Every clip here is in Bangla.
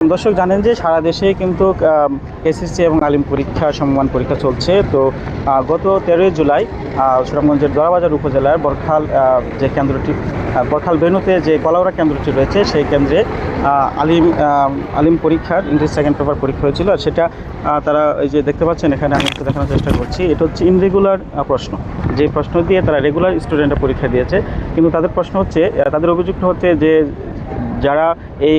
দর্শক জানেন যে সারা দেশে কিন্তু এসএসসি এবং আলিম পরীক্ষা সমমান পরীক্ষা চলছে। তো গত 13 জুলাই সুনামগঞ্জের দরাবাজার উপজেলার বরখাল যে কেন্দ্রটি বরখাল ভেন্যুতে যে কলাউড়া কেন্দ্রটি রয়েছে সেই কেন্দ্রে আলিম পরীক্ষার ইংলিশ সেকেন্ড পেপার পরীক্ষা হয়েছিল। আর সেটা তারা এই যে দেখতে পাচ্ছেন এখানে আমি একটু দেখানোর চেষ্টা করছি। এটা হচ্ছে ইনরেগুলার প্রশ্ন, যে প্রশ্ন দিয়ে তারা রেগুলার স্টুডেন্টরা পরীক্ষা দিয়েছে, কিন্তু তাদের প্রশ্ন হচ্ছে, তাদের অভিযোগটা হচ্ছে যে যারা এই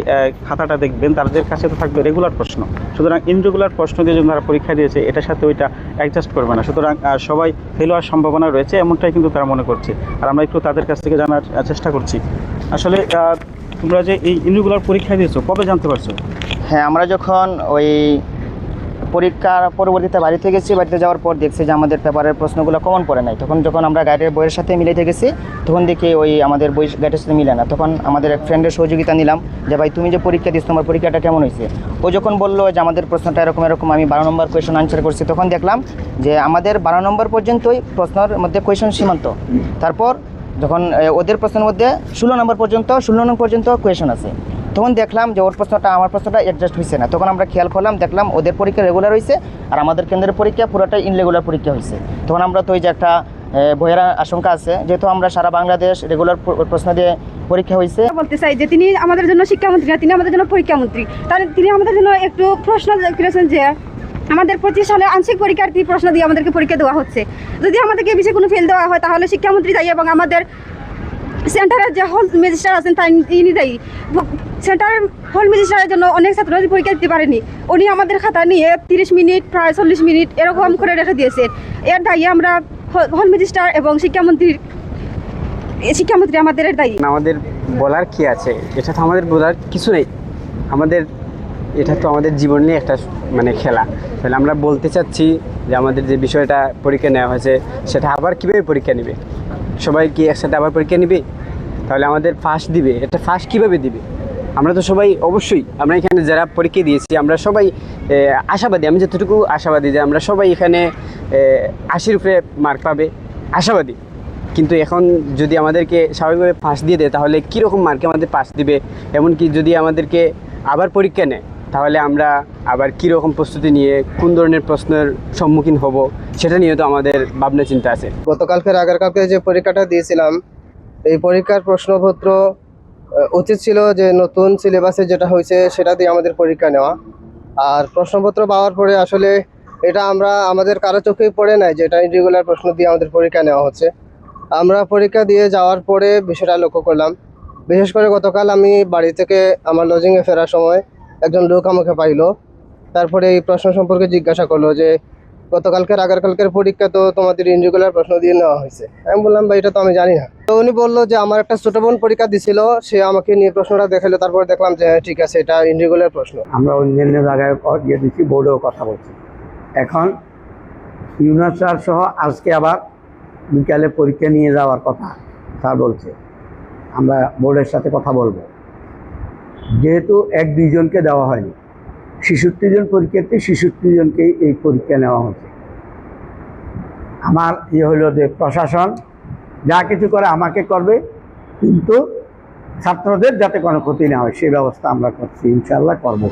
খাতাটা দেখবেন তাদের কাছে তো থাকবে রেগুলার প্রশ্ন, সুতরাং ইনরেগুলার প্রশ্ন দিয়ে যদি তারা পরীক্ষা দিয়েছে এটার সাথে ওইটা অ্যাডজাস্ট করবে না, সুতরাং সবাই ফেল হওয়ার সম্ভাবনা রয়েছে, এমনটাই কিন্তু তারা মনে করছে। আর আমরা একটু তাদের কাছ থেকে জানার চেষ্টা করছি আসলে তোমরা যে এই ইনরেগুলার পরীক্ষা দিয়েছো কবে জানতে পারছো? হ্যাঁ, আমরা যখন ওই পরীক্ষার পরবর্তীতে বাড়িতে গেছি, বাড়িতে যাওয়ার পর দেখছি যে আমাদের পেপারের প্রশ্নগুলো কমন পড়ে নাই। যখন আমরা গাইডের বইয়ের সাথে মিলাইতে গেছি তখন দেখি ওই আমাদের বই গাইডের সাথে মিলে না। তখন আমাদের এক ফ্রেন্ডের সহযোগিতা নিলাম যে ভাই তুমি যে পরীক্ষা দিচ্ছ তোমার পরীক্ষাটা কেমন হয়েছে। ও যখন বললো যে আমাদের প্রশ্নটা এরকম এরকম, আমি 12 নম্বর কোয়েশন আনসার করছি, তখন দেখলাম যে আমাদের 12 নম্বর পর্যন্তই প্রশ্নের মধ্যে কোয়েশন সীমান্ত। তারপর যখন ওদের প্রশ্নের মধ্যে 16 নম্বর পর্যন্ত কোয়েশন আছে, তখন দেখলাম যে ওর প্রশ্নটা আমার প্রশ্নটা অ্যাডজাস্ট হয়েছে না। তখন আমরা খেয়াল করলাম, দেখলাম ওদের পরীক্ষা রেগুলার হয়েছে আর আমাদের কেন্দ্রের পরীক্ষা পুরোটাই ইনরেগুলার পরীক্ষা হয়েছে। তখন আমরা তো ওই যে একটা ভয়ের আশঙ্কা আছে, যেহেতু আমরা সারা বাংলাদেশ রেগুলার প্রশ্ন দিয়ে পরীক্ষা হয়েছে। বলতে চাই যে তিনি আমাদের জন্য শিক্ষামন্ত্রী না, তিনি আমাদের জন্য পরীক্ষামন্ত্রী। তাহলে তিনি আমাদের জন্য একটু প্রশ্ন করেছেন যে আমাদের 25 সালে আংশিক পরীক্ষার্থী প্রশ্ন দিয়ে আমাদেরকে পরীক্ষা দেওয়া হচ্ছে। যদি আমাদেরকে এই বিষয়ে কোনো ফেল দেওয়া হয় তাহলে শিক্ষামন্ত্রী দায়ী এবং আমাদের সেন্টারের যে হল ম্যাজিস্ট্রেট আছেন তিনি দায়ী। সেন্টারের হল ম্যাজিস্ট্রেটের জন্য অনেক ছাত্রছাত্রী পরীক্ষা দিতে পারেনি, উনি আমাদের খাতা নিয়ে 30 মিনিট প্রায় 40 মিনিট এরকম করে রেখে দিয়েছেন। এর দায়ী আমরা হল ম্যাজিস্ট্রেট এবং শিক্ষামন্ত্রী আমাদের দায়ী। আমাদের বলার কি আছে, এটা তো আমাদের বলার কিছু নেই। এটা তো আমাদের জীবন নিয়ে একটা খেলা। তাহলে আমরা বলতে চাচ্ছি যে আমাদের যে বিষয়টা পরীক্ষা নেওয়া হয়েছে সেটা আবার কীভাবে পরীক্ষা নেবে, সবাই কি একসাথে আবার পরীক্ষা নেবে? তাহলে আমাদের ফার্স্ট দিবে, এটা ফার্স্ট কীভাবে দিবে? আমরা তো সবাই অবশ্যই, আমরা এখানে যারা পরীক্ষা দিয়েছি আমরা সবাই আশাবাদী। আমি যতটুকু আশাবাদী যে আমরা সবাই এখানে 80-র উপরে মার্ক পাবে, আশাবাদী। কিন্তু এখন যদি আমাদেরকে স্বাভাবিকভাবে পাস দিয়ে দেয় তাহলে কীরকম মার্কে আমাদের পাস দিবে, এমনকি যদি আমাদেরকে আবার পরীক্ষা নেয় তাহলে আমরা আবার কীরকম প্রস্তুতি নিয়ে কোন ধরনের প্রশ্নের সম্মুখীন হব সেটা নিয়ে তো আমাদের ভাবনা চিন্তা আছে। আগের কালকে যে পরীক্ষাটা দিয়েছিলাম, এই পরীক্ষার প্রশ্নপত্র উচিত ছিল যে নতুন সিলেবাসে যেটা হয়েছে সেটা দিয়ে আমাদের পরীক্ষা নেওয়া। আর প্রশ্নপত্র পাওয়ার পরে আসলে এটা আমাদের কারো চোখেই পড়ে নাই যে এটা ইরেগুলার প্রশ্ন দিয়ে আমাদের পরীক্ষা নেওয়া হচ্ছে। আমরা পরীক্ষা দিয়ে যাওয়ার পরে বিষয়টা লক্ষ্য করলাম। বিশেষ করে গতকাল আমি বাড়ি থেকে আমার লজিংয়ে ফেরার সময় একজন লোক আমাকে পাইলো, তারপরে এই প্রশ্ন সম্পর্কে জিজ্ঞাসা করলো যে আগের কালকের পরীক্ষা তো তোমাদের ইনরেগুলার প্রশ্ন দিয়ে নেওয়া হয়েছে। আমি বললাম ভাই এটা তো আমি জানি না। তো উনি বললো যে আমার একটা ছোট বোন পরীক্ষা দিছিল, সে আমাকে নিয়ে প্রশ্নটা দেখালো, তারপরে দেখলাম যে ঠিক আছে এটা ইনরেগুলার প্রশ্ন। আমরা অন্যান্য জায়গায় গিয়ে দিচ্ছি, বোর্ডেও কথা বলছি। এখন ইউনুস স্যার সহ আজকে আবার বিকালে পরীক্ষা নিয়ে যাওয়ার কথা স্যার বলছে। আমরা বোর্ডের সাথে কথা বলবো, যেহেতু 1-2 জনকে দেওয়া হয়নি, 66 জন পরীক্ষার্থী, 66 জনকেই এই পরীক্ষা নেওয়া হয়েছে। আমার হলো যে প্রশাসন যা কিছু করে আমাকে করবে, কিন্তু ছাত্রদের যাতে কোনো ক্ষতি না হয় সেই ব্যবস্থা আমরা করছি, ইনশাআল্লাহ করব।